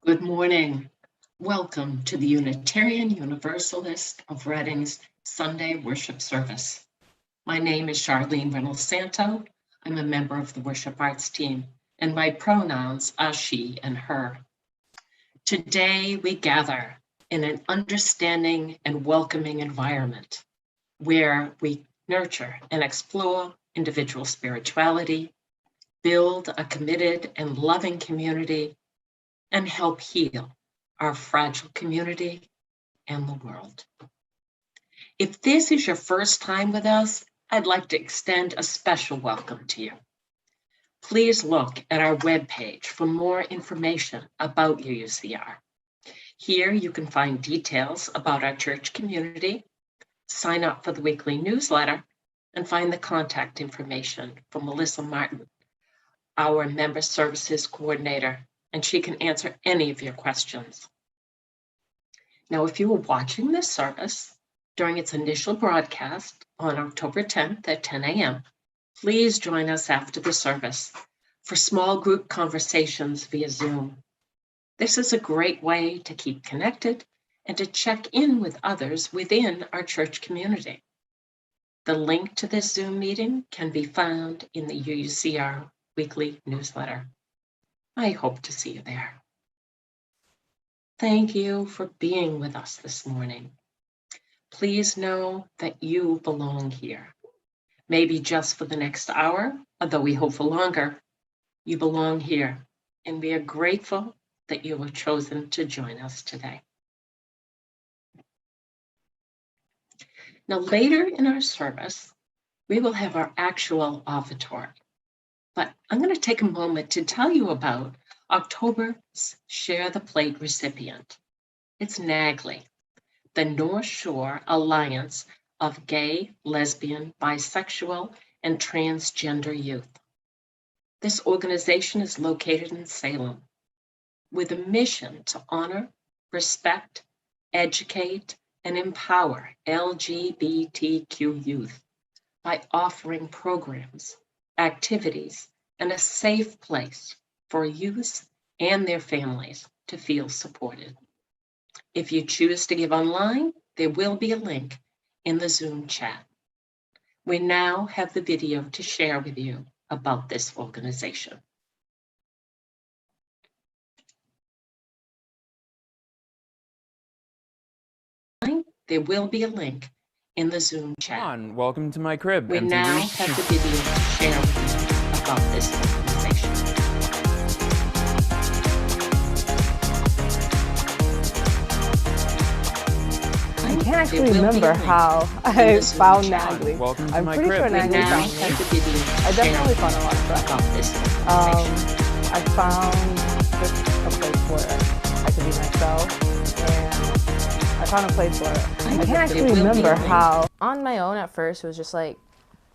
Good morning. Welcome to the Unitarian Universalist of Reading's Sunday worship service. My name is Charlene Reynolds Santo. I'm a member of the worship arts team, and my pronouns are she and her. Today we gather in an understanding and welcoming environment where we nurture and explore individual spirituality, build a committed and loving community, and help heal our fragile community and the world. If this is your first time with us, I'd like to extend a special welcome to you. Please look at our webpage for more information about UUCR. Here you can find details about our church community, sign up for the weekly newsletter, and find the contact information for Melissa Martin, our member services coordinator, and she can answer any of your questions. Now, if you were watching this service during its initial broadcast on October 10th at 10 a.m., please join us after the service for small group conversations via Zoom. This is a great way to keep connected and to check in with others within our church community. The link to this Zoom meeting can be found in the UUCR weekly newsletter. I hope to see you there. Thank you for being with us this morning. Please know that you belong here. Maybe just for the next hour, although we hope for longer, you belong here, and we are grateful that you have chosen to join us today. Now, later in our service, we will have our actual offertory. But I'm going to take a moment to tell you about October's Share the Plate recipient. It's NAGLY, the North Shore Alliance of Gay, Lesbian, Bisexual, and Transgender Youth. This organization is located in Salem with a mission to honor, respect, educate, and empower LGBTQ youth by offering programs, activities, and a safe place for youth and their families to feel supported. If you choose to give online, there will be a link in the Zoom chat. We now have the video to share with you about this organization. There will be a link in the Zoom chat. Come on, welcome to my crib. We now have the video to share with you about this organization. can't actually remember how I found Nagley. Welcome to I'm my pretty crib. sure Nagley found me. I definitely found a lot of friends. I found just a place where I could be myself, and I found a place where I can't actually remember how. On my own at first, it was just like,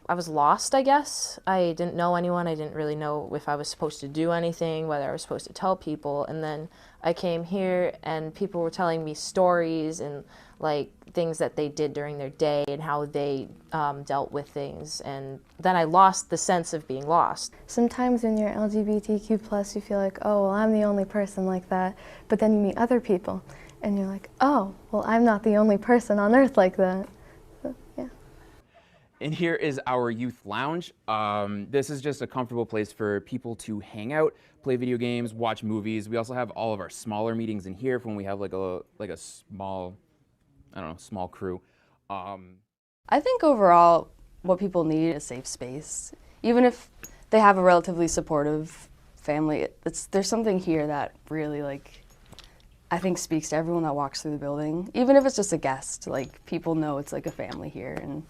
I was lost, I guess. I didn't know anyone. I didn't really know if I was supposed to do anything, whether I was supposed to tell people. And then I came here and people were telling me stories and like things that they did during their day and how they dealt with things. And then I lost the sense of being lost. Sometimes when you're LGBTQ+, you feel like, oh, well, I'm the only person like that. But then you meet other people and you're like, oh, well, I'm not the only person on earth like that. So, yeah. And here is our youth lounge. This is just a comfortable place for people to hang out, play video games, watch movies. We also have all of our smaller meetings in here for when we have like a small, I don't know, small crew. I think overall what people need is a safe space. Even if they have a relatively supportive family, there's something here that really I think speaks to everyone that walks through the building. Even if it's just a guest, people know it's like a family here, and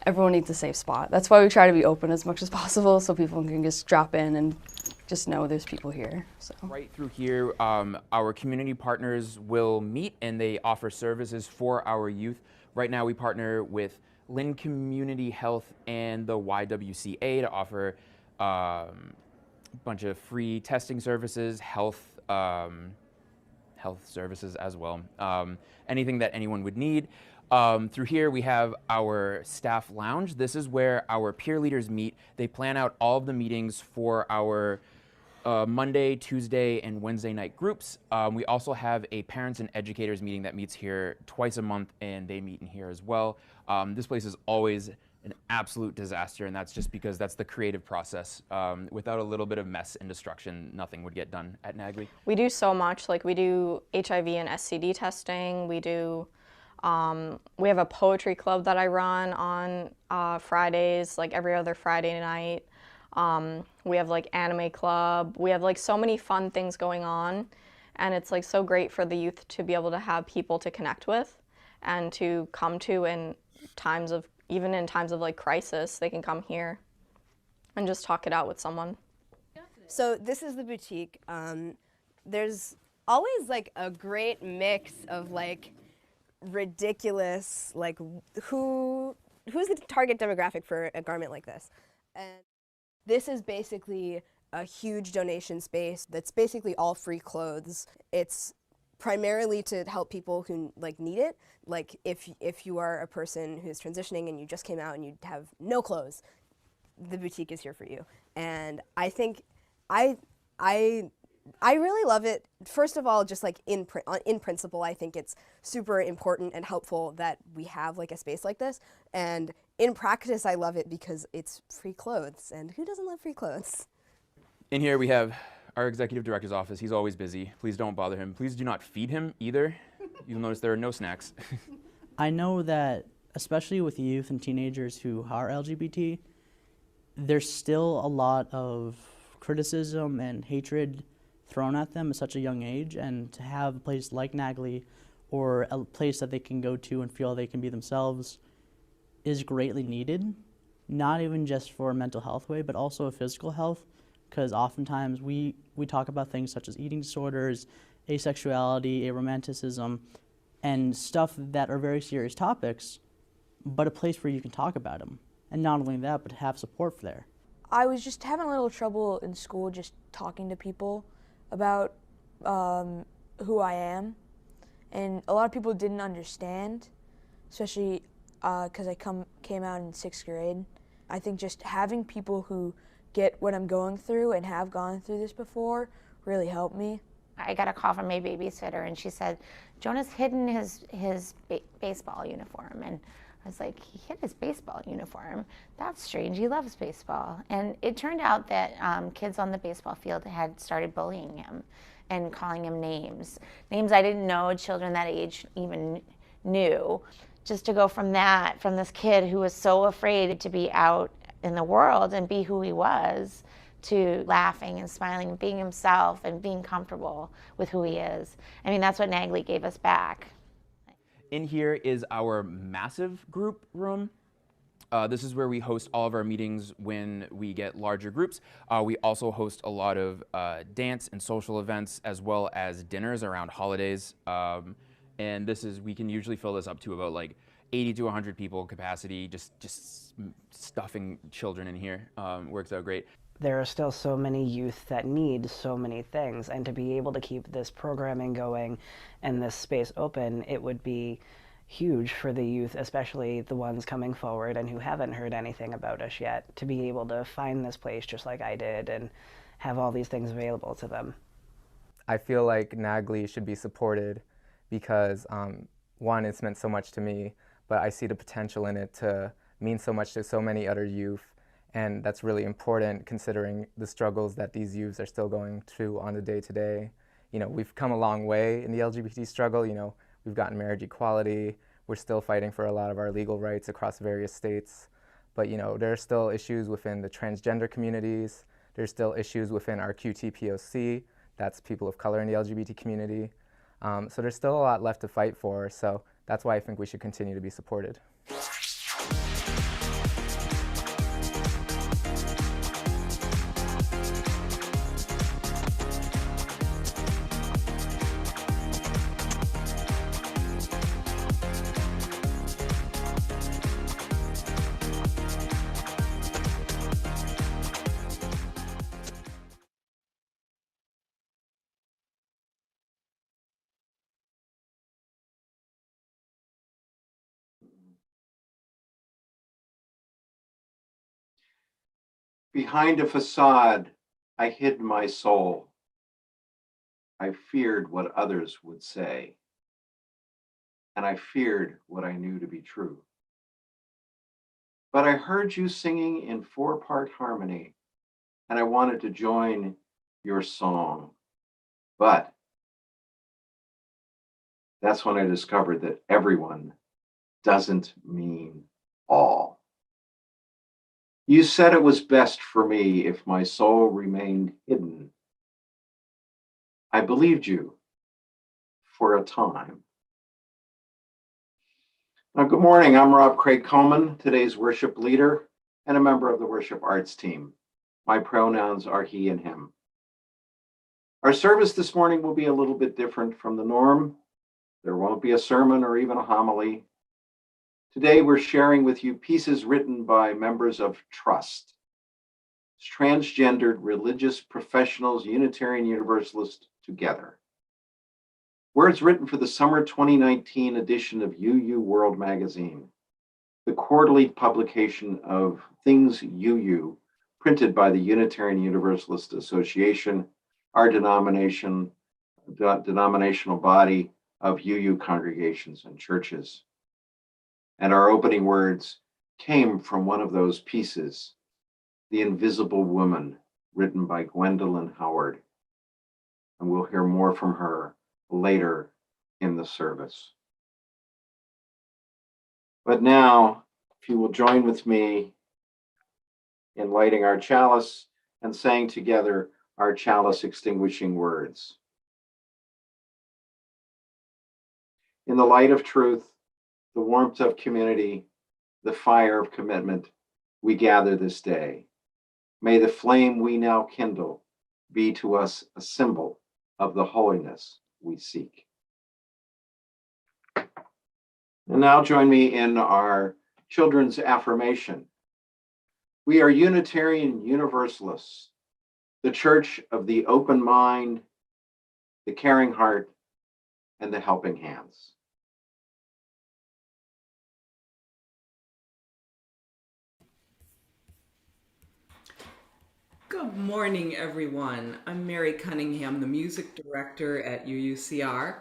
everyone needs a safe spot. That's why we try to be open as much as possible so people can just drop in and just know there's people here. So. Right through here, our community partners will meet and they offer services for our youth. Right now we partner with Lynn Community Health and the YWCA to offer a bunch of free testing services, health services as well. Anything that anyone would need. Through here we have our staff lounge. This is where our peer leaders meet. They plan out all of the meetings for our Monday, Tuesday, and Wednesday night groups. We also have a parents and educators meeting that meets here twice a month, and they meet in here as well. This place is always an absolute disaster, and that's just because that's the creative process. Without a little bit of mess and destruction, nothing would get done at Nagley. We do so much. We do HIV and STD testing. We have a poetry club that I run on Fridays, every other Friday night. We have anime club. We have so many fun things going on, and it's so great for the youth to be able to have people to connect with and to come to even in times of crisis. They can come here and just talk it out with someone. So this is the boutique. There's always a great mix of ridiculous, who's the target demographic for a garment like this? And this is basically a huge donation space that's basically all free clothes. It's primarily to help people who need it. If you are a person who's transitioning and you just came out and you have no clothes, the boutique is here for you. And I think I really love it. First of all, just in principle, I think it's super important and helpful that we have a space like this. And in practice, I love it because it's free clothes, and who doesn't love free clothes? In here we have our executive director's office. He's always busy. Please don't bother him. Please do not feed him either. You'll notice there are no snacks. I know that, especially with youth and teenagers who are LGBT, there's still a lot of criticism and hatred thrown at them at such a young age, and to have a place like Nagley or a place that they can go to and feel they can be themselves is greatly needed, not even just for a mental health way, but also a physical health, because oftentimes we talk about things such as eating disorders, asexuality, aromanticism, and stuff that are very serious topics, but a place where you can talk about them. And not only that, but have support there. I was just having a little trouble in school just talking to people about who I am, and a lot of people didn't understand, especially because I came out in 6th grade. I think just having people who get what I'm going through and have gone through this before really helped me. I got a call from my babysitter, and she said, Jonah's hidden his baseball uniform. And I was like, he hid his baseball uniform? That's strange, he loves baseball. And it turned out that kids on the baseball field had started bullying him and calling him names I didn't know children that age even knew. Just to go from this kid who was so afraid to be out in the world and be who he was, to laughing and smiling and being himself and being comfortable with who he is. I mean, that's what Nagley gave us back. in here is our massive group room. This is where we host all of our meetings when we get larger groups. We also host a lot of dance and social events, as well as dinners around holidays. And we can usually fill this up to about like 80 to 100 people capacity. Just stuffing children in here works out great. There are still so many youth that need so many things, and to be able to keep this programming going and this space open, it would be huge for the youth, especially the ones coming forward and who haven't heard anything about us yet, to be able to find this place just like I did and have all these things available to them. I feel like NAGLI should be supported because, one, it's meant so much to me, but I see the potential in it to mean so much to so many other youth, and that's really important considering the struggles that these youths are still going through on the day-to-day. You know, we've come a long way in the LGBT struggle. You know, we've gotten marriage equality. We're still fighting for a lot of our legal rights across various states. But, you know, there are still issues within the transgender communities. There's still issues within our QTPOC, that's people of color in the LGBT community. So there's still a lot left to fight for. So that's why I think we should continue to be supported. Behind a facade, I hid my soul. I feared what others would say, and I feared what I knew to be true. But I heard you singing in 4-part harmony, and I wanted to join your song. But that's when I discovered that everyone doesn't mean all. You said it was best for me if my soul remained hidden. I believed you for a time. Now, good morning. I'm Rob Craig Coleman, today's worship leader and a member of the worship arts team. My pronouns are he and him. Our service this morning will be a little bit different from the norm. There won't be a sermon or even a homily. Today, we're sharing with you pieces written by members of Trust, transgendered religious professionals, Unitarian Universalist together. Words written for the summer 2019 edition of UU World Magazine, the quarterly publication of Things UU, printed by the Unitarian Universalist Association, our denominational body of UU congregations and churches. And our opening words came from one of those pieces, The Invisible Woman, written by Gwendolyn Howard. And we'll hear more from her later in the service. But now, if you will join with me in lighting our chalice and saying together our chalice extinguishing words. In the light of truth, the warmth of community, the fire of commitment, we gather this day. May the flame we now kindle be to us a symbol of the holiness we seek. And now join me in our children's affirmation. We are Unitarian Universalists, the church of the open mind, the caring heart, and the helping hands. Good morning, everyone. I'm Mary Cunningham, the music director at UUCR,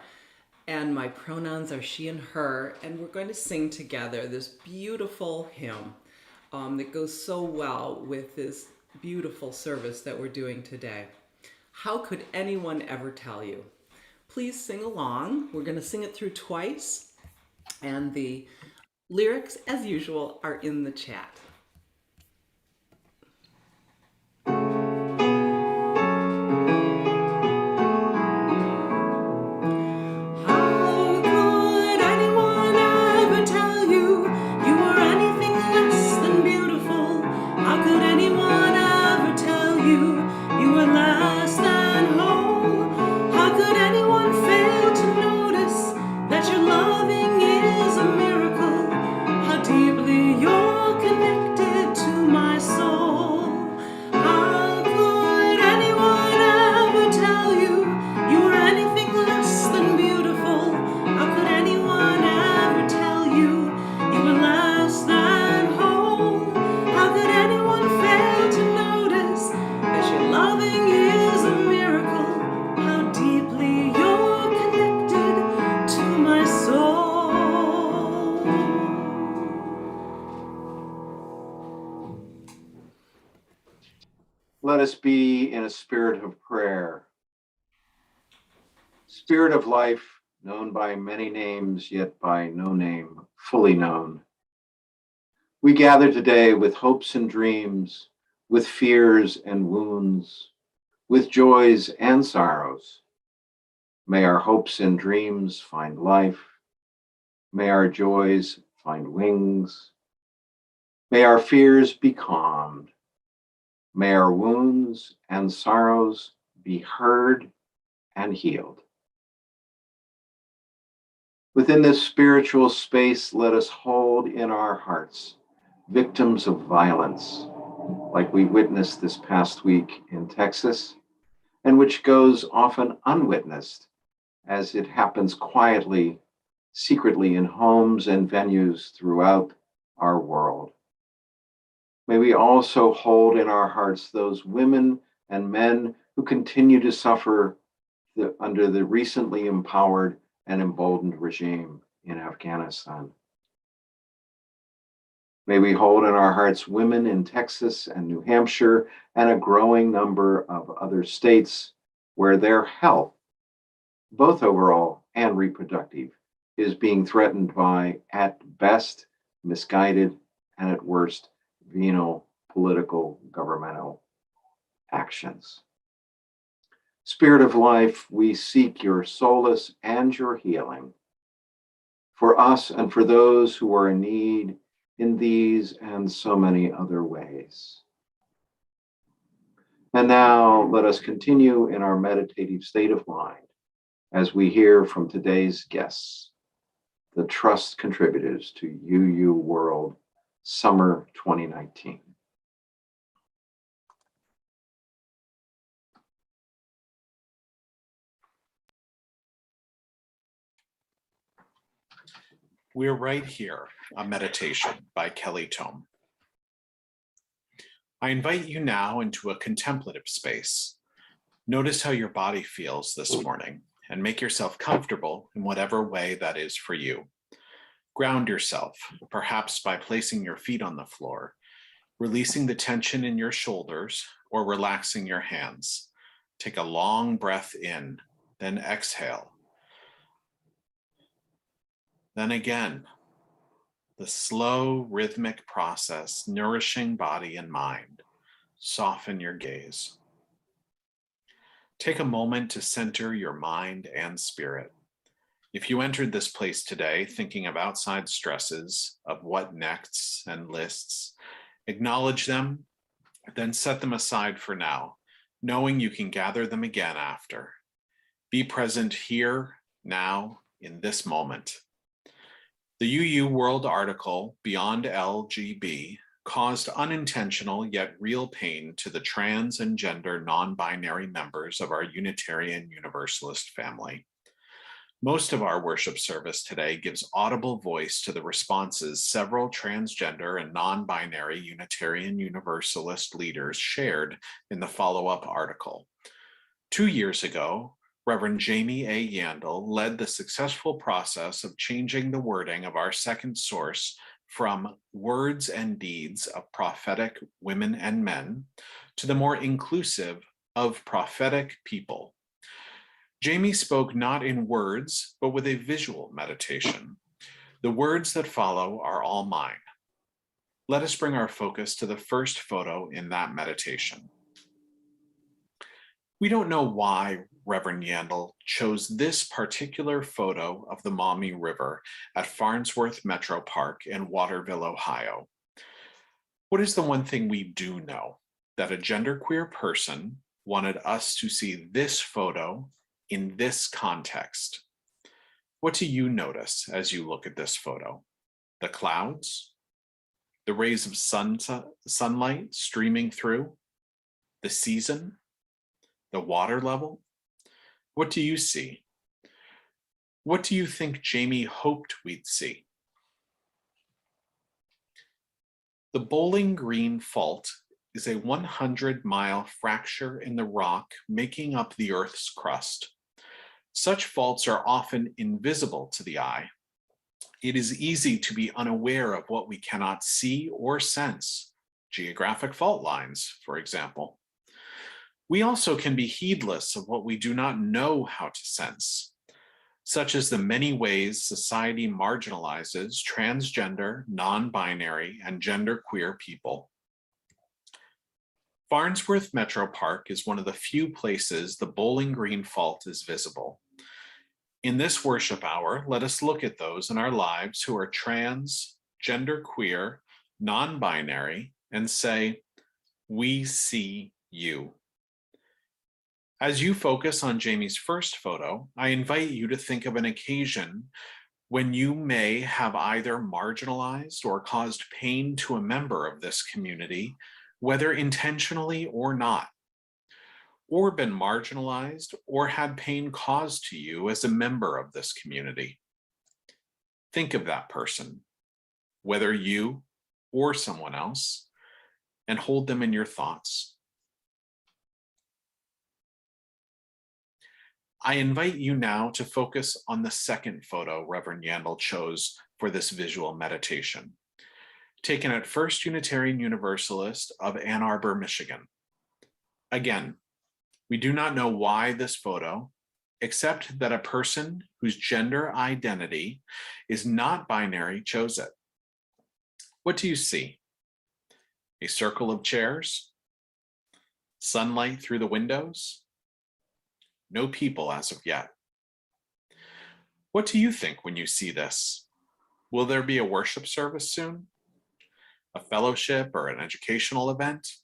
and my pronouns are she and her, and we're going to sing together this beautiful hymn that goes so well with this beautiful service that we're doing today. How could anyone ever tell you? Please sing along. We're going to sing it through twice, and the lyrics, as usual, are in the chat. How could anyone Let us be in a spirit of prayer. Spirit of life, known by many names, yet by no name fully known. We gather today with hopes and dreams, with fears and wounds, with joys and sorrows. May our hopes and dreams find life. May our joys find wings. May our fears be calmed. May our wounds and sorrows be heard and healed. Within this spiritual space, let us hold in our hearts victims of violence, like we witnessed this past week in Texas, and which goes often unwitnessed as it happens quietly, secretly in homes and venues throughout our world. May we also hold in our hearts those women and men who continue to suffer under the recently empowered and emboldened regime in Afghanistan. May we hold in our hearts women in Texas and New Hampshire and a growing number of other states where their health, both overall and reproductive, is being threatened by, at best, misguided and at worst, venal political governmental actions. Spirit of life, we seek your solace and your healing for us and for those who are in need in these and so many other ways. And now let us continue in our meditative state of mind as we hear from today's guests, the trust contributors to UU World Summer 2019. We're right here, a meditation by Kelly Tome. I invite you now into a contemplative space. Notice how your body feels this morning and make yourself comfortable in whatever way that is for you. Ground yourself, perhaps by placing your feet on the floor, releasing the tension in your shoulders, or relaxing your hands. Take a long breath in, then exhale. Then again, the slow rhythmic process nourishing body and mind. Soften your gaze. Take a moment to center your mind and spirit. If you entered this place today thinking of outside stresses, of what next and lists, acknowledge them, then set them aside for now, knowing you can gather them again after. Be present here, now, in this moment. The UU World article, Beyond LGB, caused unintentional yet real pain to the trans and gender non-binary members of our Unitarian Universalist family. Most of our worship service today gives audible voice to the responses several transgender and non-binary Unitarian Universalist leaders shared in the follow-up article. 2 years ago, Reverend Jamie A. Yandel led the successful process of changing the wording of our second source from words and deeds of prophetic women and men to the more inclusive of prophetic people. Jamie spoke not in words, but with a visual meditation. The words that follow are all mine. Let us bring our focus to the first photo in that meditation. We don't know why Reverend Yandel chose this particular photo of the Maumee River at Farnsworth Metro Park in Waterville, Ohio. What is the one thing we do know? That a genderqueer person wanted us to see this photo in this context. What do you notice as you look at this photo? The clouds? The rays of sunlight streaming through? The season? The water level? What do you see? What do you think Jamie hoped we'd see? The Bowling Green Fault is a 100-mile fracture in the rock making up the Earth's crust. Such faults are often invisible to the eye. It is easy to be unaware of what we cannot see or sense, geographic fault lines, for example. We also can be heedless of what we do not know how to sense, such as the many ways society marginalizes transgender, non-binary, and genderqueer people. Farnsworth Metro Park is one of the few places the Bowling Green Fault is visible. In this worship hour, let us look at those in our lives who are trans, genderqueer, non-binary, and say, "We see you." As you focus on Jamie's first photo, I invite you to think of an occasion when you may have either marginalized or caused pain to a member of this community, whether intentionally or not, or been marginalized or had pain caused to you as a member of this community. Think of that person, whether you or someone else, and hold them in your thoughts. I invite you now to focus on the second photo Reverend Yandel chose for this visual meditation, taken at First Unitarian Universalist of Ann Arbor, Michigan. Again, we do not know why this photo, except that a person whose gender identity is not binary chose it. What do you see? A circle of chairs? Sunlight through the windows? No people as of yet. What do you think when you see this? Will there be a worship service soon? A fellowship or an educational event?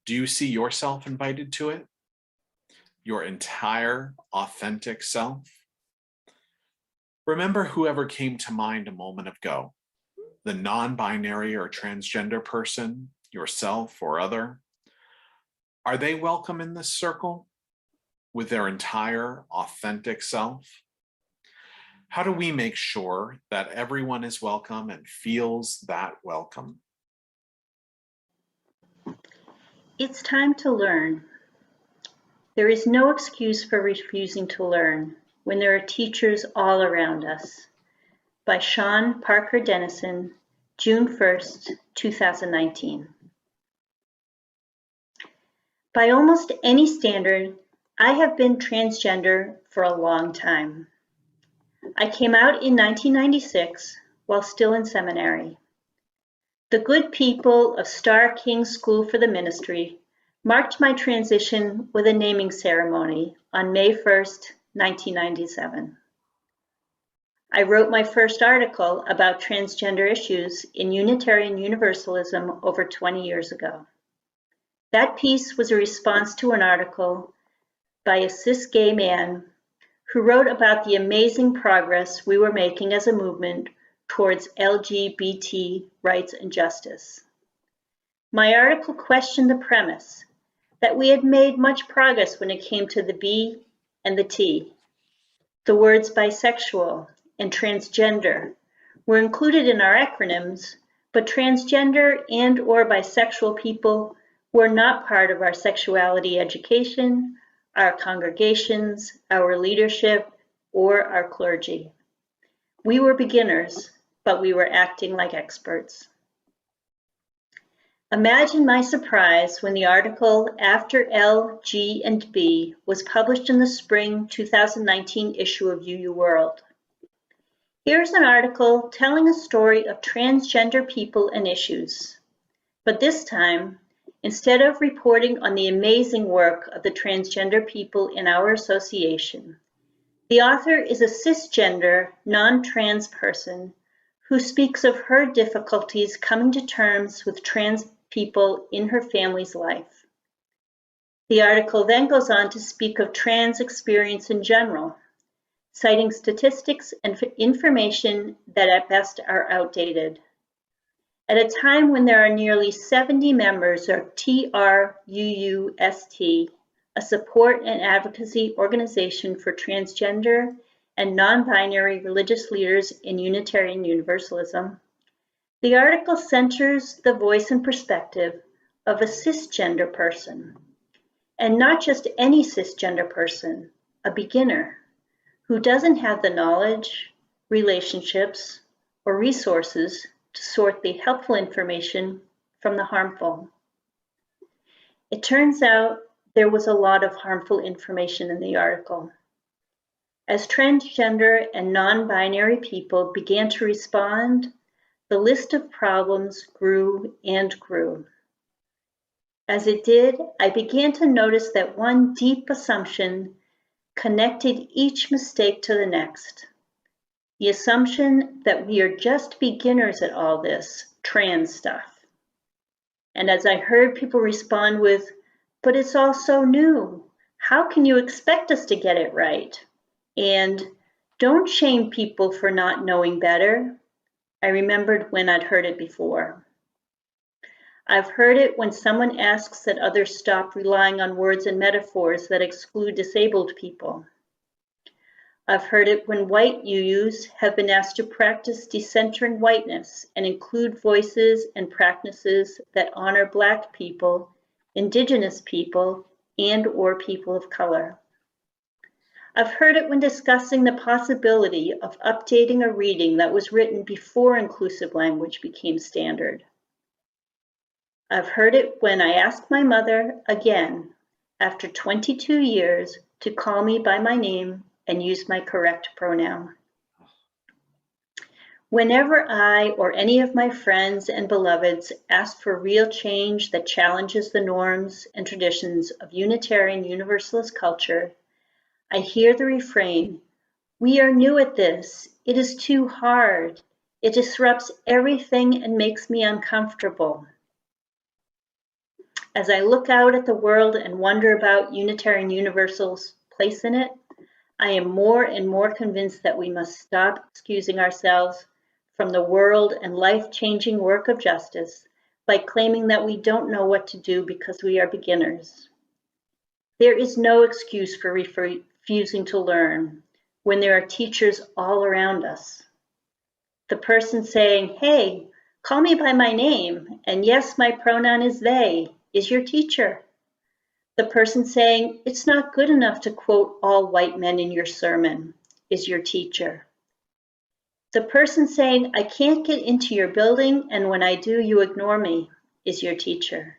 Do you see yourself invited to it? Your entire authentic self? Remember whoever came to mind a moment ago, the non-binary or transgender person, yourself or other. Are they welcome in this circle with their entire authentic self? How do we make sure that everyone is welcome and feels that welcome? It's time to learn. There is no excuse for refusing to learn when there are teachers all around us. By Sean Parker Dennison, June 1st, 2019. By almost any standard, I have been transgender for a long time. I came out in 1996 while still in seminary. The good people of Star King School for the Ministry marked my transition with a naming ceremony on May 1st, 1997. I wrote my first article about transgender issues in Unitarian Universalism over 20 years ago. That piece was a response to an article by a cis gay man who wrote about the amazing progress we were making as a movement towards LGBT rights and justice. My article questioned the premise that we had made much progress when it came to the B and the T. The words bisexual and transgender were included in our acronyms, but transgender and or bisexual people were not part of our sexuality education, our congregations, our leadership, or our clergy. We were beginners, but we were acting like experts. Imagine my surprise when the article After L, G, and B was published in the spring 2019 issue of UU World. Here's an article telling a story of transgender people and issues. But this time, instead of reporting on the amazing work of the transgender people in our association, the author is a cisgender, non-trans person who speaks of her difficulties coming to terms with trans people in her family's life. The article then goes on to speak of trans experience in general, citing statistics and information that at best are outdated. At a time when there are nearly 70 members of TRUUST, a support and advocacy organization for transgender and non-binary religious leaders in Unitarian Universalism, the article centers the voice and perspective of a cisgender person, and not just any cisgender person, a beginner who doesn't have the knowledge, relationships, or resources to sort the helpful information from the harmful. It turns out there was a lot of harmful information in the article. As transgender and non-binary people began to respond, the list of problems grew and grew. As it did, I began to notice that one deep assumption connected each mistake to the next. The assumption that we are just beginners at all this trans stuff. And as I heard people respond with, "But it's all so new. How can you expect us to get it right?" And "Don't shame people for not knowing better," I remembered when I'd heard it before. I've heard it when someone asks that others stop relying on words and metaphors that exclude disabled people. I've heard it when white UUs have been asked to practice decentering whiteness and include voices and practices that honor Black people, Indigenous people, and/or people of color. I've heard it when discussing the possibility of updating a reading that was written before inclusive language became standard. I've heard it when I asked my mother, again, after 22 years, to call me by my name and use my correct pronoun. Whenever I or any of my friends and beloveds ask for real change that challenges the norms and traditions of Unitarian Universalist culture, I hear the refrain, "We are new at this. It is too hard. It disrupts everything and makes me uncomfortable." As I look out at the world and wonder about Unitarian Universal's place in it, I am more and more convinced that we must stop excusing ourselves from the world and life-changing work of justice by claiming that we don't know what to do because we are beginners. There is no excuse for refusing to learn when there are teachers all around us. The person saying, "Hey, call me by my name, and yes, my pronoun is they," is your teacher. The person saying, "It's not good enough to quote all white men in your sermon," is your teacher. The person saying, "I can't get into your building, and when I do, you ignore me," is your teacher.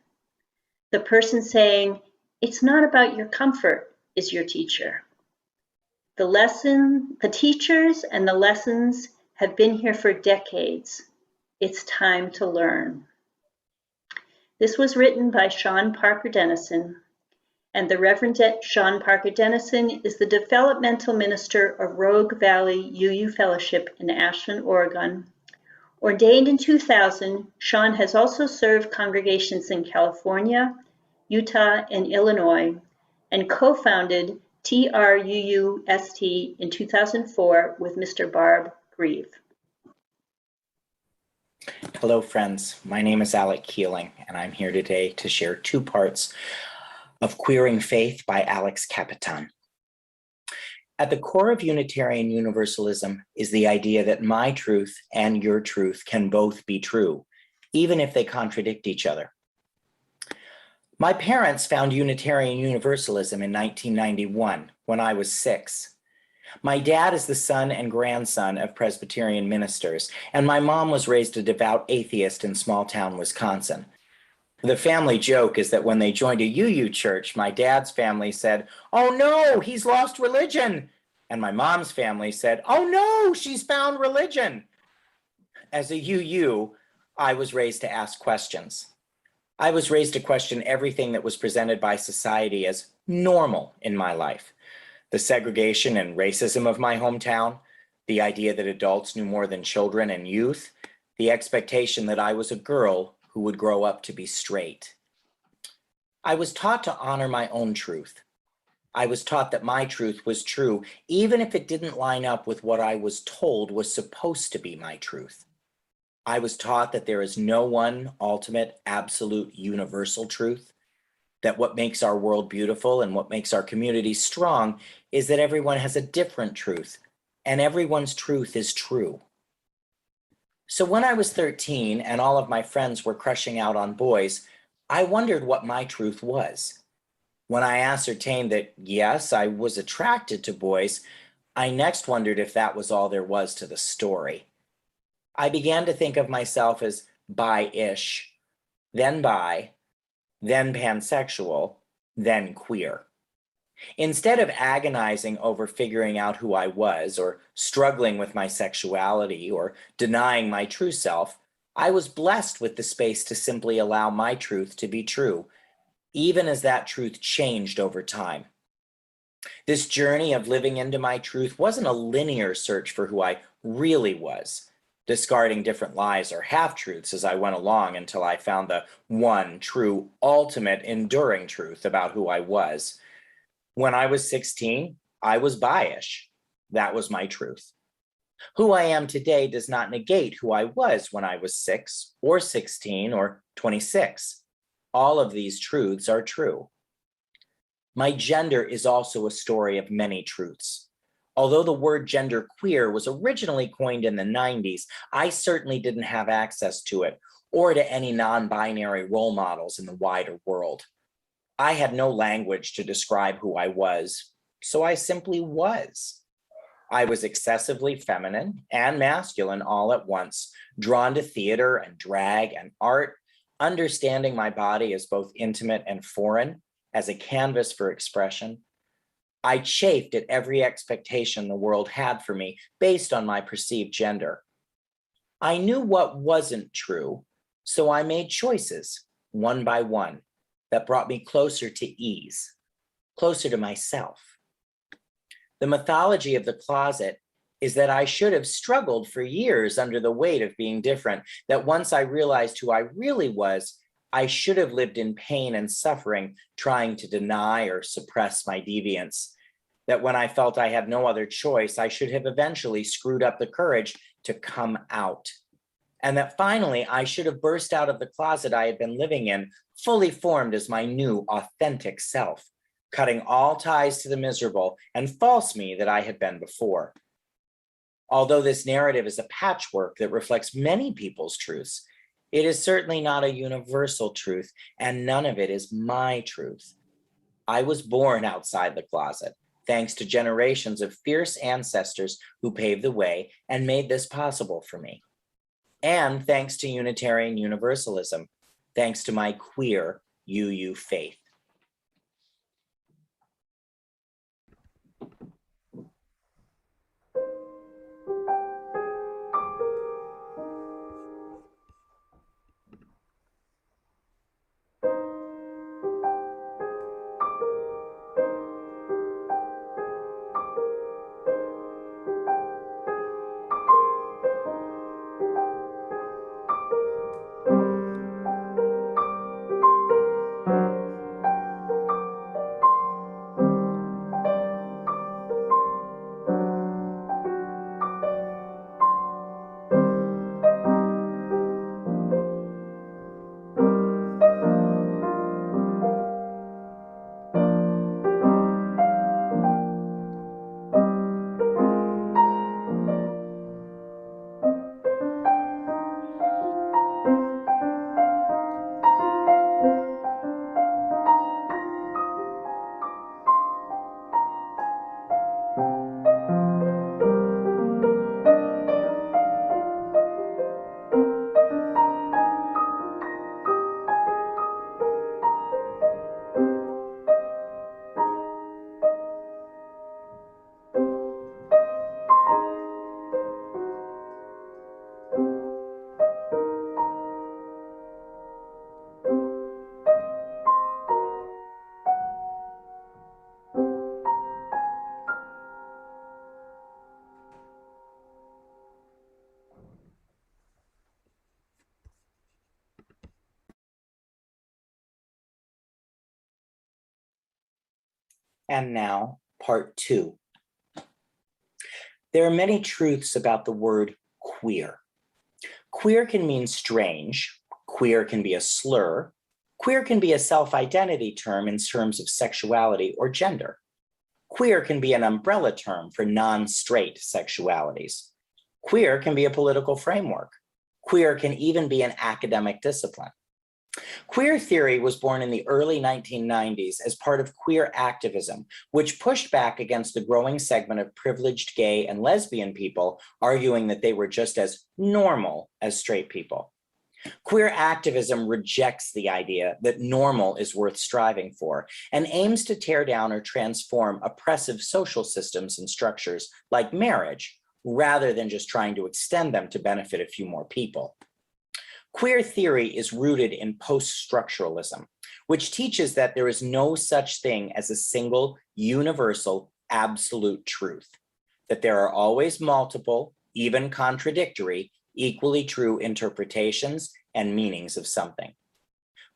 The person saying, "It's not about your comfort," is your teacher. The teachers and the lessons have been here for decades. It's time to learn. This was written by Sean Parker Dennison, and the Reverend Sean Parker Dennison is the developmental minister of Rogue Valley UU Fellowship in Ashland, Oregon. Ordained in 2000, Sean has also served congregations in California, Utah, and Illinois, and co-founded TRUUST in 2004 with Mr. Barb Grieve. Hello, friends. My name is Alec Keeling, and I'm here today to share 2 parts of Queering Faith by Alex Capitan. At the core of Unitarian Universalism is the idea that my truth and your truth can both be true, even if they contradict each other. My parents found Unitarian Universalism in 1991 when I was 6. My dad is the son and grandson of Presbyterian ministers, and my mom was raised a devout atheist in small-town Wisconsin. The family joke is that when they joined a UU church, my dad's family said, "Oh no, he's lost religion." And my mom's family said, "Oh no, she's found religion." As a UU, I was raised to ask questions. I was raised to question everything that was presented by society as normal in my life. The segregation and racism of my hometown, the idea that adults knew more than children and youth, the expectation that I was a girl who would grow up to be straight. I was taught to honor my own truth. I was taught that my truth was true, even if it didn't line up with what I was told was supposed to be my truth. I was taught that there is no one ultimate, absolute, universal truth, that what makes our world beautiful and what makes our community strong is that everyone has a different truth, and everyone's truth is true. So when I was 13 and all of my friends were crushing out on boys, I wondered what my truth was. When I ascertained that, yes, I was attracted to boys, I next wondered if that was all there was to the story. I began to think of myself as bi-ish, then bi, then pansexual, then queer. Instead of agonizing over figuring out who I was, or struggling with my sexuality, or denying my true self, I was blessed with the space to simply allow my truth to be true, even as that truth changed over time. This journey of living into my truth wasn't a linear search for who I really was, discarding different lies or half-truths as I went along until I found the one true, ultimate, enduring truth about who I was. When I was 16, I was bi-ish. That was my truth. Who I am today does not negate who I was when I was 6 or 16 or 26. All of these truths are true. My gender is also a story of many truths. Although the word genderqueer was originally coined in the 90s, I certainly didn't have access to it or to any non-binary role models in the wider world. I had no language to describe who I was, so I simply was. I was excessively feminine and masculine all at once, drawn to theater and drag and art, understanding my body as both intimate and foreign, as a canvas for expression. I chafed at every expectation the world had for me based on my perceived gender. I knew what wasn't true, so I made choices, one by one, that brought me closer to ease, closer to myself. The mythology of the closet is that I should have struggled for years under the weight of being different, that once I realized who I really was, I should have lived in pain and suffering, trying to deny or suppress my deviance, that when I felt I had no other choice, I should have eventually screwed up the courage to come out, and that finally I should have burst out of the closet I had been living in, fully formed as my new, authentic self, cutting all ties to the miserable and false me that I had been before. Although this narrative is a patchwork that reflects many people's truths, it is certainly not a universal truth, and none of it is my truth. I was born outside the closet, thanks to generations of fierce ancestors who paved the way and made this possible for me. And thanks to Unitarian Universalism, thanks to my queer UU faith. And now, part 2. There are many truths about the word queer. Queer can mean strange. Queer can be a slur. Queer can be a self-identity term in terms of sexuality or gender. Queer can be an umbrella term for non-straight sexualities. Queer can be a political framework. Queer can even be an academic discipline. Queer theory was born in the early 1990s as part of queer activism, which pushed back against the growing segment of privileged gay and lesbian people, arguing that they were just as normal as straight people. Queer activism rejects the idea that normal is worth striving for and aims to tear down or transform oppressive social systems and structures like marriage, rather than just trying to extend them to benefit a few more people. Queer theory is rooted in post-structuralism, which teaches that there is no such thing as a single, universal, absolute truth, that there are always multiple, even contradictory, equally true interpretations and meanings of something.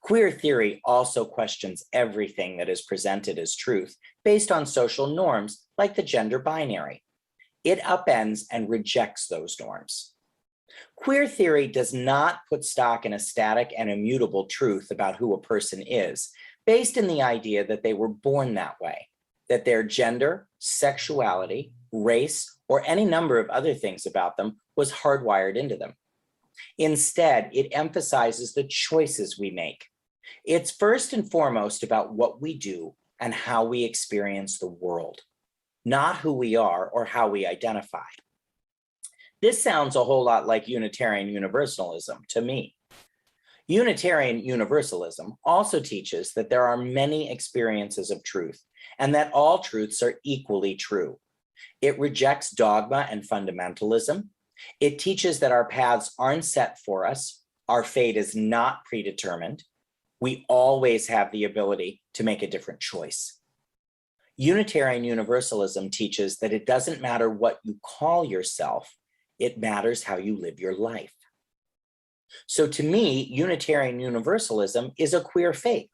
Queer theory also questions everything that is presented as truth based on social norms like the gender binary. It upends and rejects those norms. Queer theory does not put stock in a static and immutable truth about who a person is, based in the idea that they were born that way, that their gender, sexuality, race, or any number of other things about them was hardwired into them. Instead, it emphasizes the choices we make. It's first and foremost about what we do and how we experience the world, not who we are or how we identify. This sounds a whole lot like Unitarian Universalism to me. Unitarian Universalism also teaches that there are many experiences of truth and that all truths are equally true. It rejects dogma and fundamentalism. It teaches that our paths aren't set for us. Our fate is not predetermined. We always have the ability to make a different choice. Unitarian Universalism teaches that it doesn't matter what you call yourself, it matters how you live your life. So to me, Unitarian Universalism is a queer faith.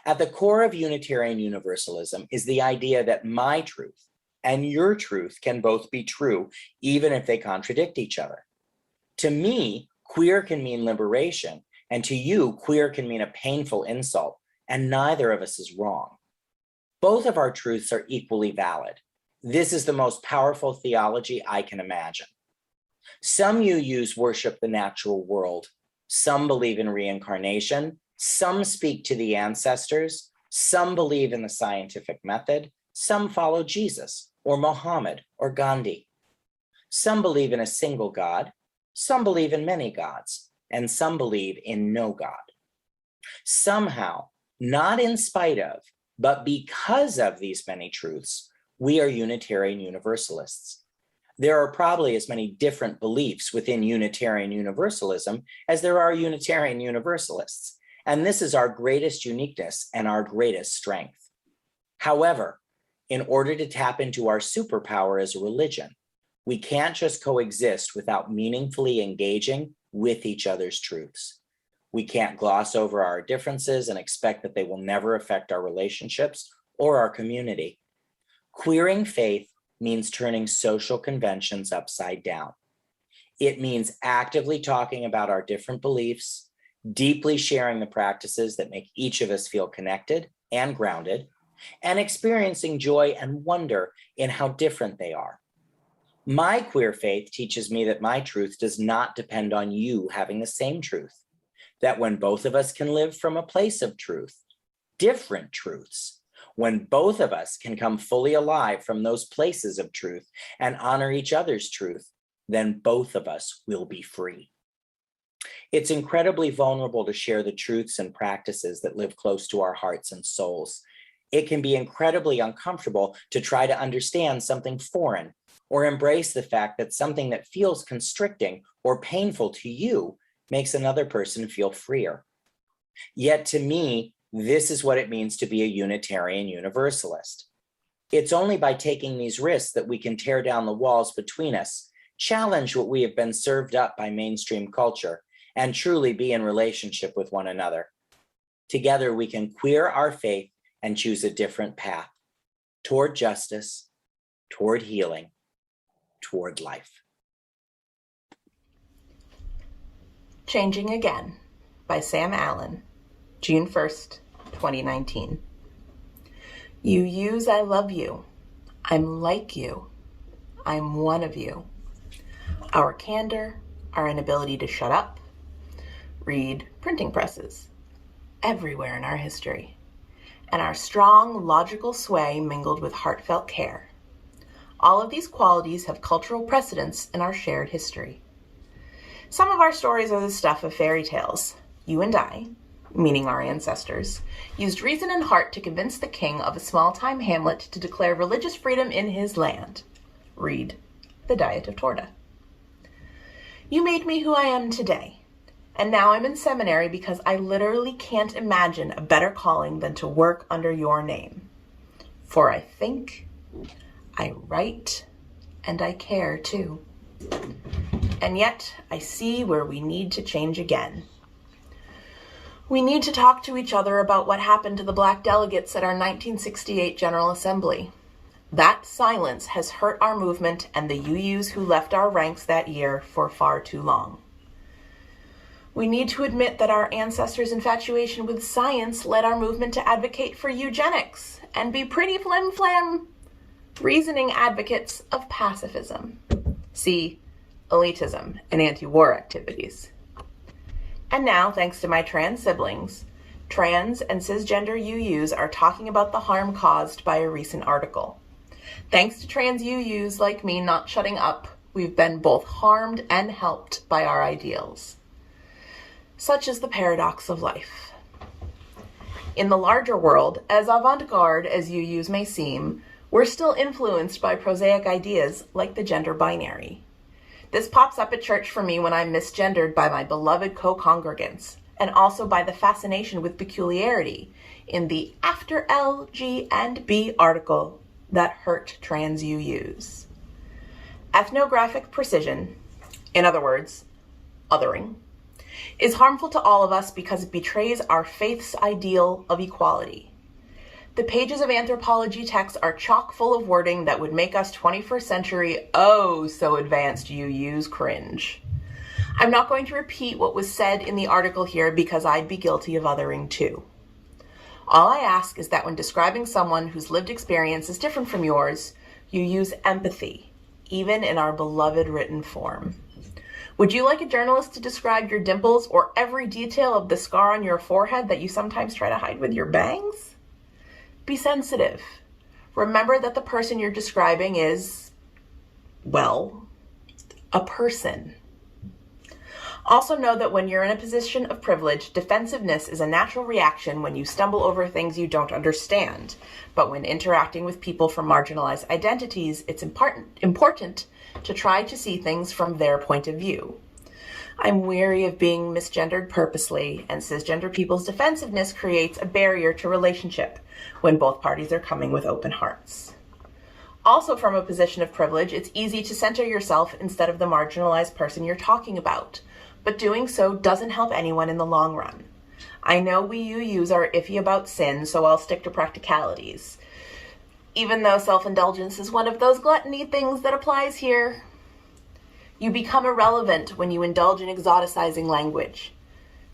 At the core of Unitarian Universalism is the idea that my truth and your truth can both be true, even if they contradict each other. To me, queer can mean liberation, and to you, queer can mean a painful insult, and neither of us is wrong. Both of our truths are equally valid. This is the most powerful theology I can imagine. Some UUs worship the natural world. Some believe in reincarnation. Some speak to the ancestors. Some believe in the scientific method. Some follow Jesus or Muhammad or Gandhi. Some believe in a single God. Some believe in many gods. And some believe in no God. Somehow, not in spite of, but because of these many truths, we are Unitarian Universalists. There are probably as many different beliefs within Unitarian Universalism as there are Unitarian Universalists, and this is our greatest uniqueness and our greatest strength. However, in order to tap into our superpower as a religion, we can't just coexist without meaningfully engaging with each other's truths. We can't gloss over our differences and expect that they will never affect our relationships or our community. Queering faith means turning social conventions upside down. It means actively talking about our different beliefs, deeply sharing the practices that make each of us feel connected and grounded, and experiencing joy and wonder in how different they are. My queer faith teaches me that my truth does not depend on you having the same truth, that when both of us can live from a place of truth, different truths, when both of us can come fully alive from those places of truth and honor each other's truth, then both of us will be free. It's incredibly vulnerable to share the truths and practices that live close to our hearts and souls. It can be incredibly uncomfortable to try to understand something foreign or embrace the fact that something that feels constricting or painful to you makes another person feel freer. Yet to me, this is what it means to be a Unitarian Universalist. It's only by taking these risks that we can tear down the walls between us, challenge what we have been served up by mainstream culture, and truly be in relationship with one another. Together, we can queer our faith and choose a different path toward justice, toward healing, toward life. Changing Again by Sam Allen, June 1st, 2019. UUs, I love you. I'm like you. I'm one of you. Our candor, our inability to shut up, read printing presses, everywhere in our history, and our strong, logical sway mingled with heartfelt care. All of these qualities have cultural precedence in our shared history. Some of our stories are the stuff of fairy tales. You and I, meaning our ancestors, used reason and heart to convince the king of a small-time hamlet to declare religious freedom in his land. Read the Diet of Torta. You made me who I am today, and now I'm in seminary because I literally can't imagine a better calling than to work under your name. For I think, I write, and I care too. And yet, I see where we need to change again. We need to talk to each other about what happened to the Black delegates at our 1968 General Assembly. That silence has hurt our movement and the UUs who left our ranks that year for far too long. We need to admit that our ancestors' infatuation with science led our movement to advocate for eugenics and be pretty flim-flam reasoning advocates of pacifism. See, elitism and anti-war activities. And now, thanks to my trans siblings, trans and cisgender UUs are talking about the harm caused by a recent article. Thanks to trans UUs like me not shutting up, we've been both harmed and helped by our ideals. Such is the paradox of life. In the larger world, as avant-garde as UUs may seem, we're still influenced by prosaic ideas like the gender binary. This pops up at church for me when I'm misgendered by my beloved co-congregants, and also by the fascination with peculiarity in the After L, G, and B article that hurt trans UUs. Ethnographic precision, in other words, othering, is harmful to all of us because it betrays our faith's ideal of equality. The pages of anthropology texts are chock full of wording that would make us 21st century, oh so advanced UUs cringe. I'm not going to repeat what was said in the article here because I'd be guilty of othering too. All I ask is that when describing someone whose lived experience is different from yours, you use empathy, even in our beloved written form. Would you like a journalist to describe your dimples or every detail of the scar on your forehead that you sometimes try to hide with your bangs? Be sensitive. Remember that the person you're describing is, well, a person. Also know that when you're in a position of privilege, defensiveness is a natural reaction when you stumble over things you don't understand. But when interacting with people from marginalized identities, it's important to try to see things from their point of view. I'm weary of being misgendered purposely, and cisgender people's defensiveness creates a barrier to relationship when both parties are coming with open hearts. Also, from a position of privilege, it's easy to center yourself instead of the marginalized person you're talking about, but doing so doesn't help anyone in the long run. I know we UUs are iffy about sin, so I'll stick to practicalities. Even though self-indulgence is one of those gluttony things that applies here, you become irrelevant when you indulge in exoticizing language.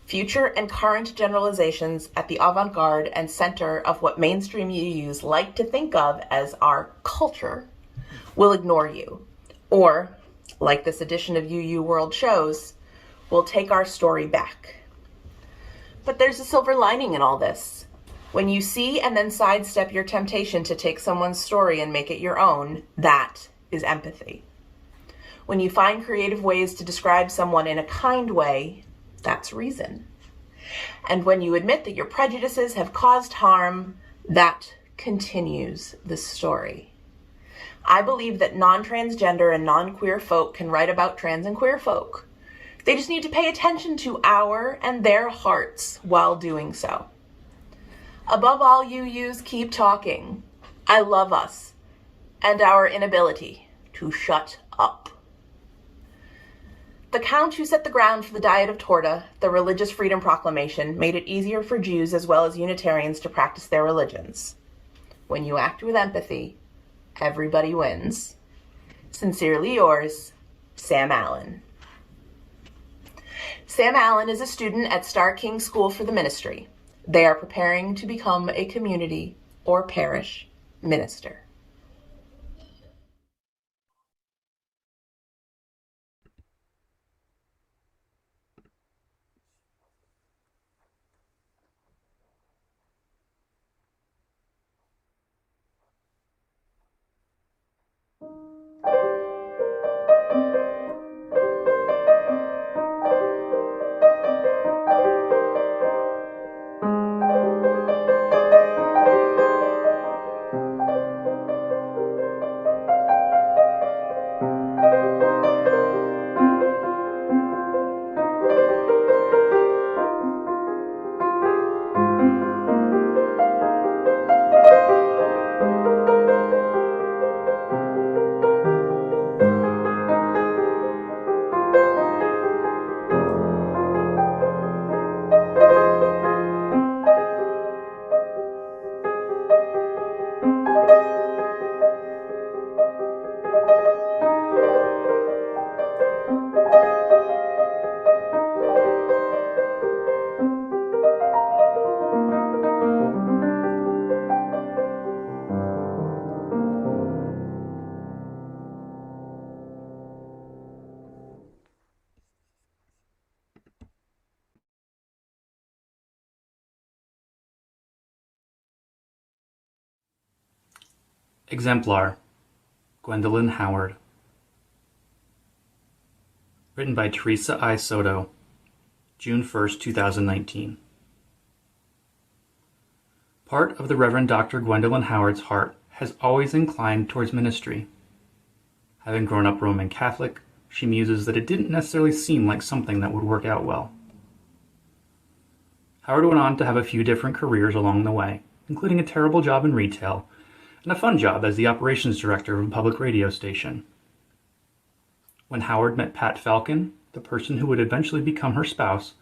Future and current generalizations at the avant-garde and center of what mainstream UUs like to think of as our culture will ignore you. Or, like this edition of UU World shows, will take our story back. But there's a silver lining in all this. When you see and then sidestep your temptation to take someone's story and make it your own, that is empathy. When you find creative ways to describe someone in a kind way, that's reason. And when you admit that your prejudices have caused harm, that continues the story. I believe that non-transgender and non-queer folk can write about trans and queer folk. They just need to pay attention to our and their hearts while doing so. Above all, UUs, keep talking. I love us and our inability to shut up. The Count who set the ground for the Diet of Torta, the Religious Freedom Proclamation, made it easier for Jews as well as Unitarians to practice their religions. When you act with empathy, everybody wins. Sincerely yours, Sam Allen. Sam Allen is a student at Star King School for the Ministry. They are preparing to become a community or parish minister. Exemplar, Gwendolyn Howard. Written by Teresa I. Soto, June 1st, 2019. Part of the Reverend Dr. Gwendolyn Howard's heart has always inclined towards ministry. Having grown up Roman Catholic, she muses that it didn't necessarily seem like something that would work out well. Howard went on to have a few different careers along the way, including a terrible job in retail and a fun job as the operations director of a public radio station. When Howard met Pat Falcon, the person who would eventually become her spouse,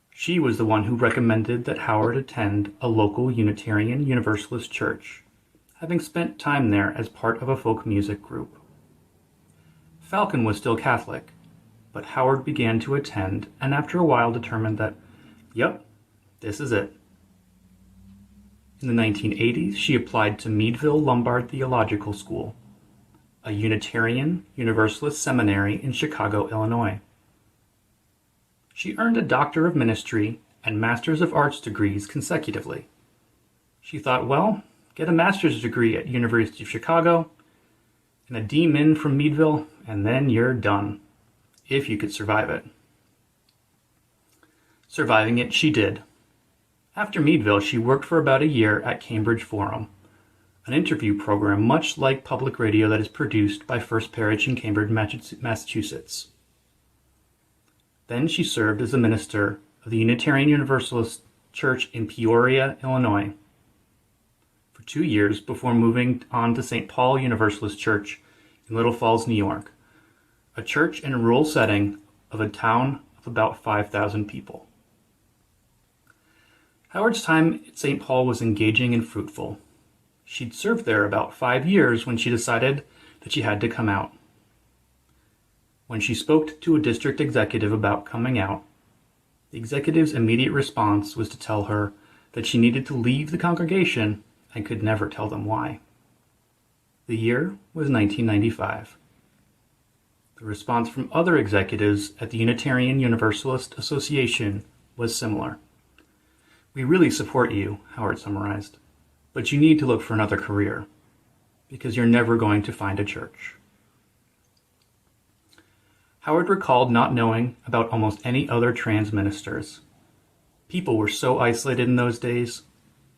she was the one who recommended that Howard attend a local Unitarian Universalist church, having spent time there as part of a folk music group. Falcon was still Catholic, but Howard began to attend and after a while determined that, yep, this is it. In the 1980s, she applied to Meadville Lombard Theological School, a Unitarian Universalist seminary in Chicago, Illinois. She earned a Doctor of Ministry and Masters of Arts degrees consecutively. She thought, well, get a master's degree at University of Chicago and a D-Min from Meadville, and then you're done, if you could survive it. Surviving it, she did. After Meadville, she worked for about a year at Cambridge Forum, an interview program much like public radio that is produced by First Parish in Cambridge, Massachusetts. Then she served as a minister of the Unitarian Universalist Church in Peoria, Illinois, for 2 years before moving on to St. Paul Universalist Church in Little Falls, New York, a church in a rural setting of a town of about 5,000 people. Howard's time at St. Paul was engaging and fruitful. She'd served there about 5 years when she decided that she had to come out. When she spoke to a district executive about coming out, the executive's immediate response was to tell her that she needed to leave the congregation and could never tell them why. The year was 1995. The response from other executives at the Unitarian Universalist Association was similar. "We really support you," Howard summarized, "but you need to look for another career, because you're never going to find a church." Howard recalled not knowing about almost any other trans ministers. People were so isolated in those days.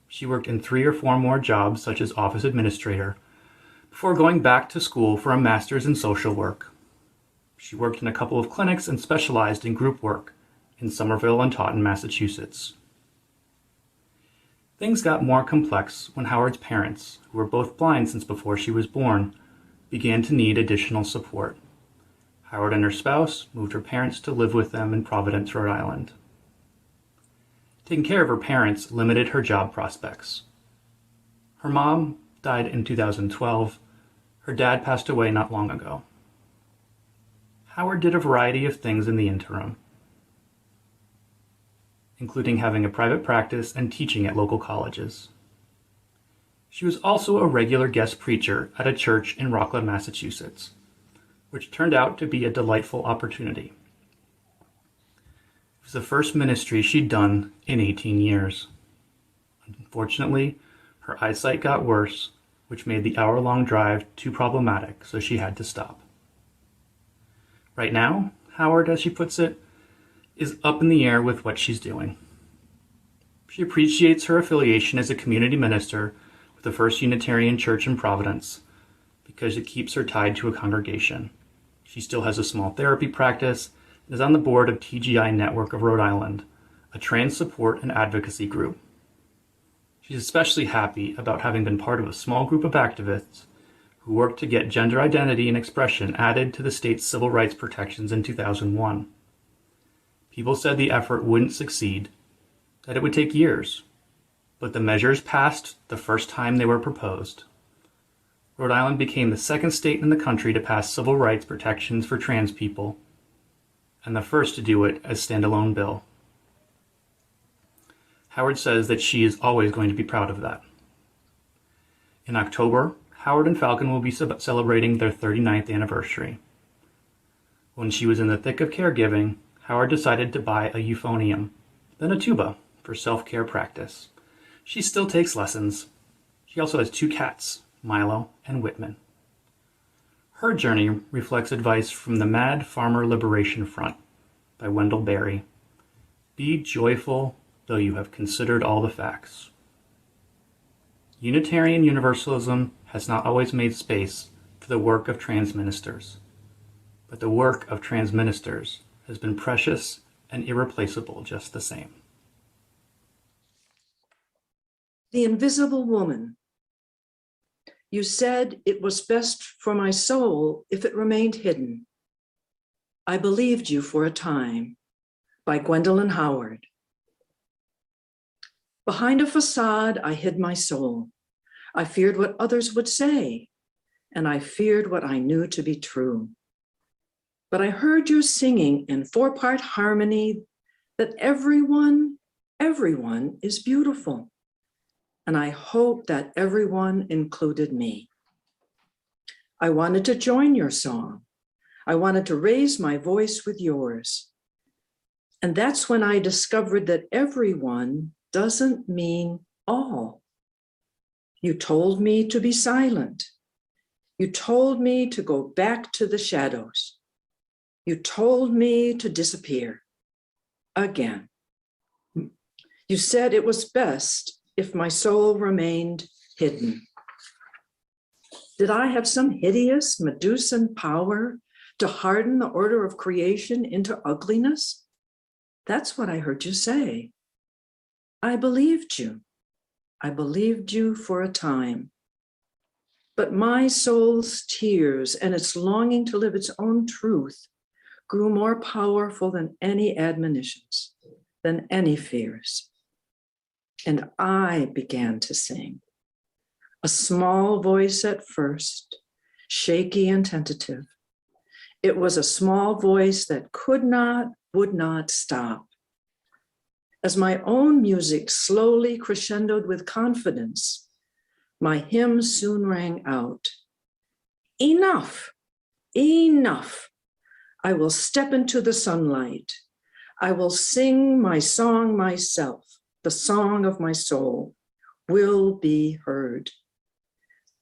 She worked in 3 or 4 more jobs, such as office administrator, before going back to school for a master's in social work. She worked in a couple of clinics and specialized in group work in Somerville and Taunton, Massachusetts. Things got more complex when Howard's parents, who were both blind since before she was born, began to need additional support. Howard and her spouse moved her parents to live with them in Providence, Rhode Island. Taking care of her parents limited her job prospects. Her mom died in 2012. Her dad passed away not long ago. Howard did a variety of things in the interim, including having a private practice and teaching at local colleges. She was also a regular guest preacher at a church in Rockland, Massachusetts, which turned out to be a delightful opportunity. It was the first ministry she'd done in 18 years. Unfortunately, her eyesight got worse, which made the hour-long drive too problematic, so she had to stop. Right now, Howard, as she puts it, is up in the air with what she's doing. She appreciates her affiliation as a community minister with the First Unitarian Church in Providence because it keeps her tied to a congregation. She still has a small therapy practice and is on the board of TGI Network of Rhode Island, a trans support and advocacy group. She's especially happy about having been part of a small group of activists who worked to get gender identity and expression added to the state's civil rights protections in 2001. People said the effort wouldn't succeed, that it would take years, but the measures passed the first time they were proposed. Rhode Island became the second state in the country to pass civil rights protections for trans people, and the first to do it as standalone bill. Howard says that she is always going to be proud of that. In October, Howard and Falcon will be celebrating their 39th anniversary. When she was in the thick of caregiving, Howard decided to buy a euphonium, then a tuba, for self-care practice. She still takes lessons. She also has 2 cats, Milo, and Whitman. Her journey reflects advice from the Mad Farmer Liberation Front by Wendell Berry. Be joyful, though you have considered all the facts. Unitarian Universalism has not always made space for the work of trans ministers, but the work of trans ministers has been precious and irreplaceable just the same. The Invisible Woman. You said it was best for my soul if it remained hidden. I believed you for a time, by Gwendolyn Howard. Behind a facade, I hid my soul. I feared what others would say, and I feared what I knew to be true. But I heard you singing in 4-part harmony that everyone is beautiful. And I hope that everyone included me. I wanted to join your song. I wanted to raise my voice with yours. And that's when I discovered that everyone doesn't mean all. You told me to be silent. You told me to go back to the shadows. You told me to disappear again. You said it was best if my soul remained hidden. Did I have some hideous Medusan power to harden the order of creation into ugliness? That's what I heard you say. I believed you. I believed you for a time. But my soul's tears and its longing to live its own truth grew more powerful than any admonitions, than any fears. And I began to sing. A small voice at first, shaky and tentative. It was a small voice that would not stop. As my own music slowly crescendoed with confidence, my hymn soon rang out. Enough, enough. I will step into the sunlight. I will sing my song myself. The song of my soul will be heard.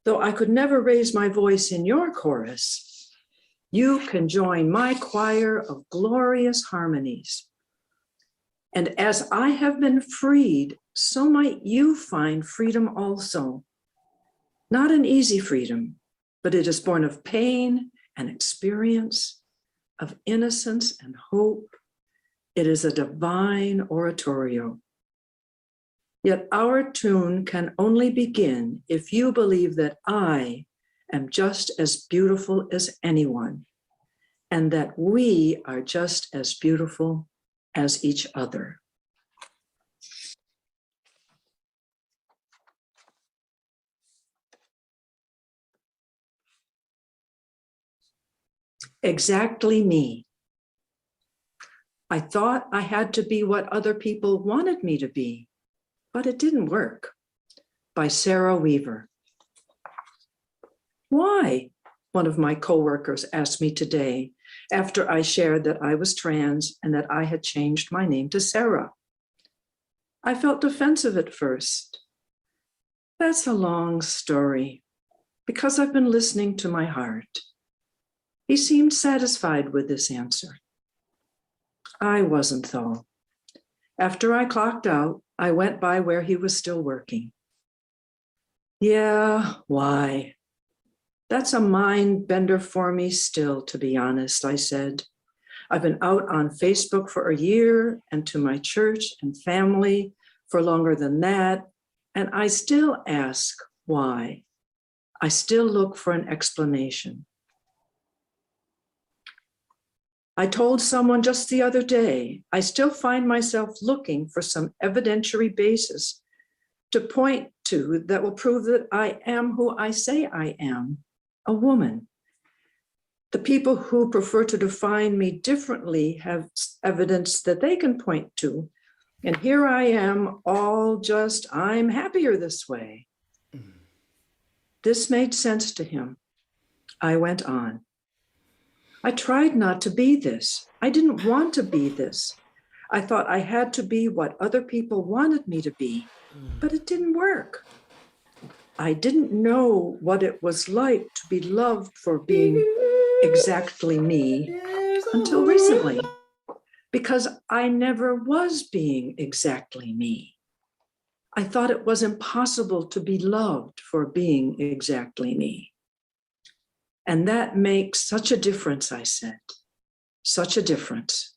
Though I could never raise my voice in your chorus, you can join my choir of glorious harmonies. And as I have been freed, so might you find freedom also. Not an easy freedom, but it is born of pain and experience, of innocence and hope. It is a divine oratorio. Yet our tune can only begin if you believe that I am just as beautiful as anyone, and that we are just as beautiful as each other. Exactly me. I thought I had to be what other people wanted me to be, but it didn't work. By Sarah Weaver. Why? One of my coworkers asked me today after I shared that I was trans and that I had changed my name to Sarah. I felt defensive at first. That's a long story, because I've been listening to my heart. He seemed satisfied with this answer. I wasn't, though. After I clocked out, I went by where he was still working. Yeah, why? That's a mind bender for me still, to be honest, I said. I've been out on Facebook for a year and to my church and family for longer than that, and I still ask why. I still look for an explanation. I told someone just the other day, I still find myself looking for some evidentiary basis to point to that will prove that I am who I say I am, a woman. The people who prefer to define me differently have evidence that they can point to. And here I am, all just, I'm happier this way. This made sense to him. I went on. I tried not to be this. I didn't want to be this. I thought I had to be what other people wanted me to be, but it didn't work. I didn't know what it was like to be loved for being exactly me until recently, because I never was being exactly me. I thought it was impossible to be loved for being exactly me. And that makes such a difference, I said, such a difference.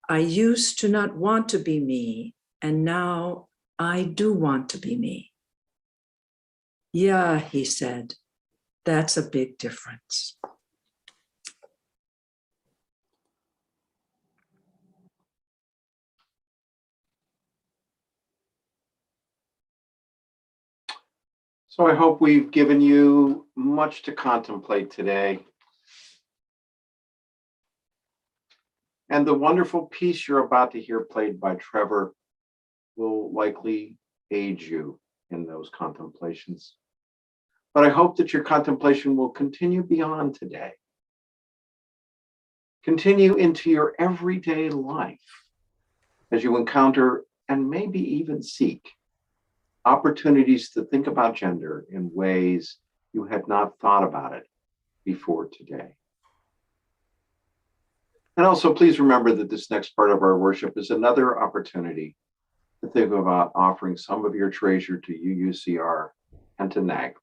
I used to not want to be me, and now I do want to be me. Yeah, he said, that's a big difference. So I hope we've given you much to contemplate today. And the wonderful piece you're about to hear played by Trevor will likely aid you in those contemplations. But I hope that your contemplation will continue beyond today. Continue into your everyday life as you encounter and maybe even seek opportunities to think about gender in ways you had not thought about it before today. And also, please remember that this next part of our worship is another opportunity to think about offering some of your treasure to UUCR and to NAG.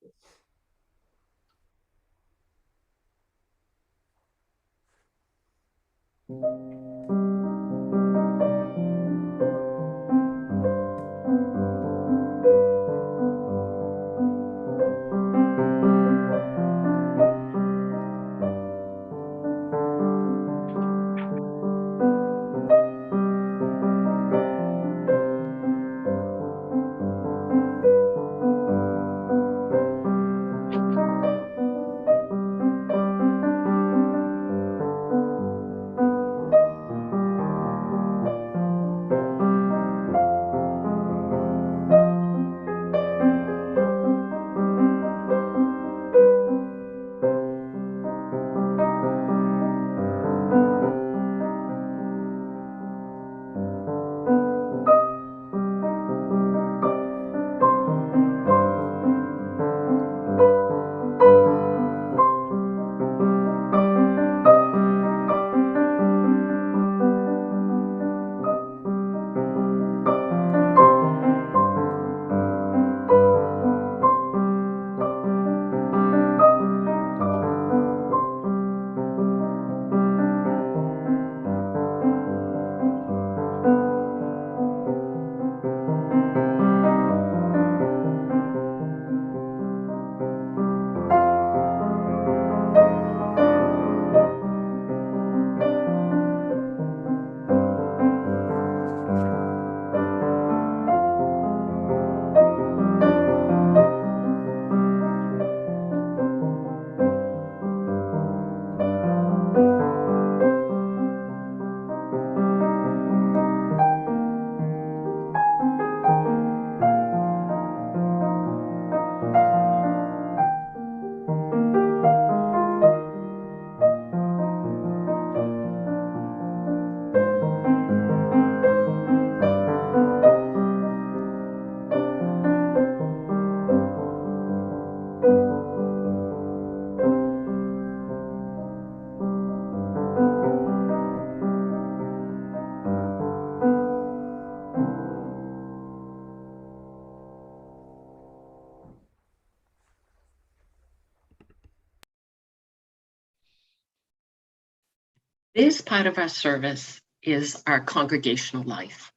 This part of our service is our congregational life.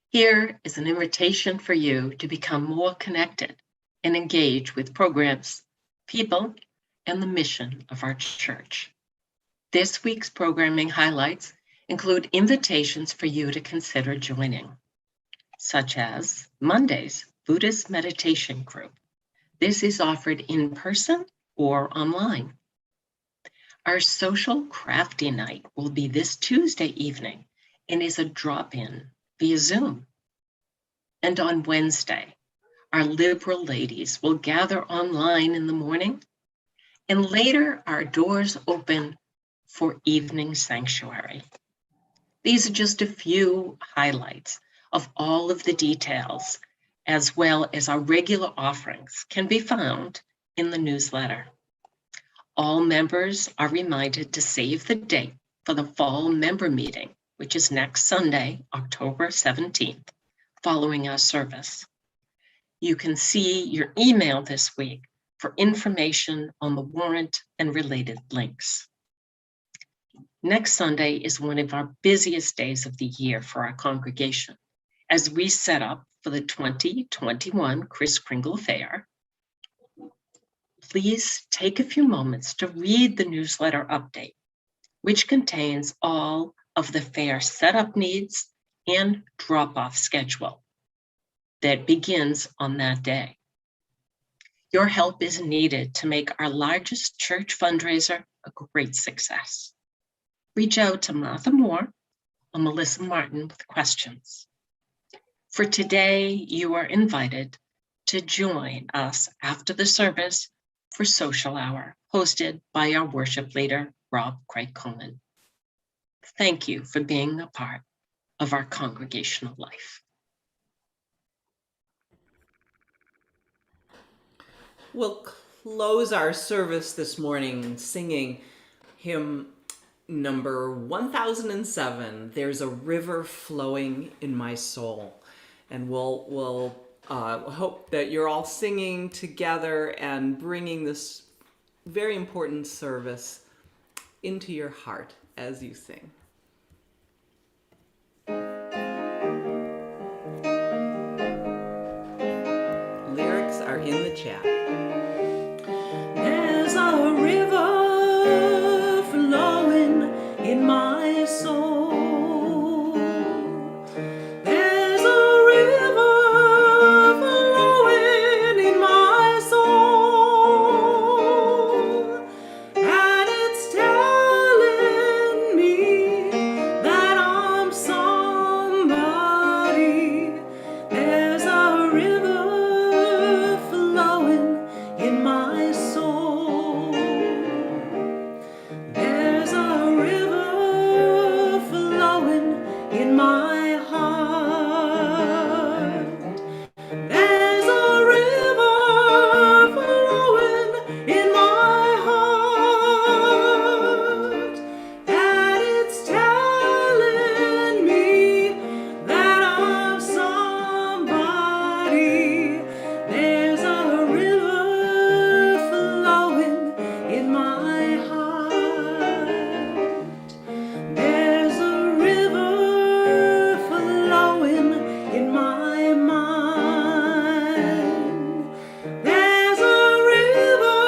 Here is an invitation for you to become more connected and engage with programs, people, and the mission of our church. This week's programming highlights include invitations for you to consider joining, such as Monday's Buddhist Meditation Group. This is offered in person or online. Our social crafty night will be this Tuesday evening and is a drop-in via Zoom. And on Wednesday, our liberal ladies will gather online in the morning, and later our doors open for evening sanctuary. These are just a few highlights of all of the details as well as our regular offerings, can be found in the newsletter. All members are reminded to save the date for the fall member meeting, which is next Sunday, October 17th, following our service. You can see your email this week for information on the warrant and related links. Next Sunday is one of our busiest days of the year for our congregation as we set up for the 2021 Kris Kringle Fair. Please take a few moments to read the newsletter update, which contains all of the fair setup needs and drop-off schedule that begins on that day. Your help is needed to make our largest church fundraiser a great success. Reach out to Martha Moore or Melissa Martin with questions. For today, you are invited to join us after the service for social hour, hosted by our worship leader, Rob Craig Coleman. Thank you for being a part of our congregational life. We'll close our service this morning singing hymn number 1007, There's a River Flowing in My Soul. And we'll hope that you're all singing together and bringing this very important service into your heart as you sing. Lyrics are in the chat. There's a river flowing in my soul. There's a river flowing in my soul, and it's telling me that I'm somebody. There's a river flowing in my soul. There's a river flowing in my heart. There's a river flowing in my heart, and it's telling me that I'm somebody. There's a river flowing in my heart. There's a river flowing in my mind. There's a river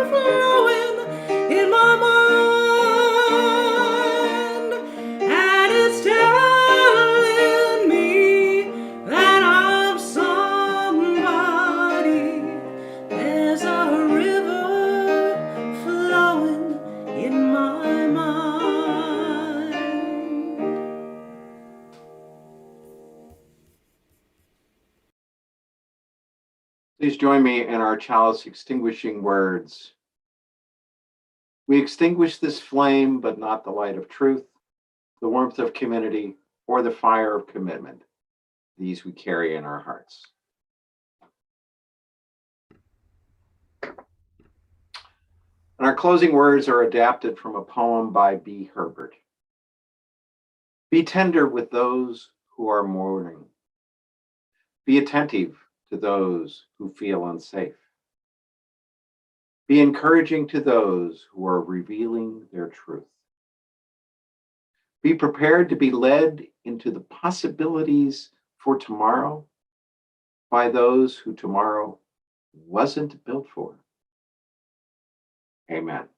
flowing in my mind, and it's telling me that I'm somebody. There's a river flowing in my mind. Please join me in our chalice extinguishing words. We extinguish this flame, but not the light of truth, the warmth of community, or the fire of commitment. These we carry in our hearts. And our closing words are adapted from a poem by B. Herbert. Be tender with those who are mourning. Be attentive to those who feel unsafe. Be encouraging to those who are revealing their truth. Be prepared to be led into the possibilities for tomorrow by those who tomorrow wasn't built for. Amen.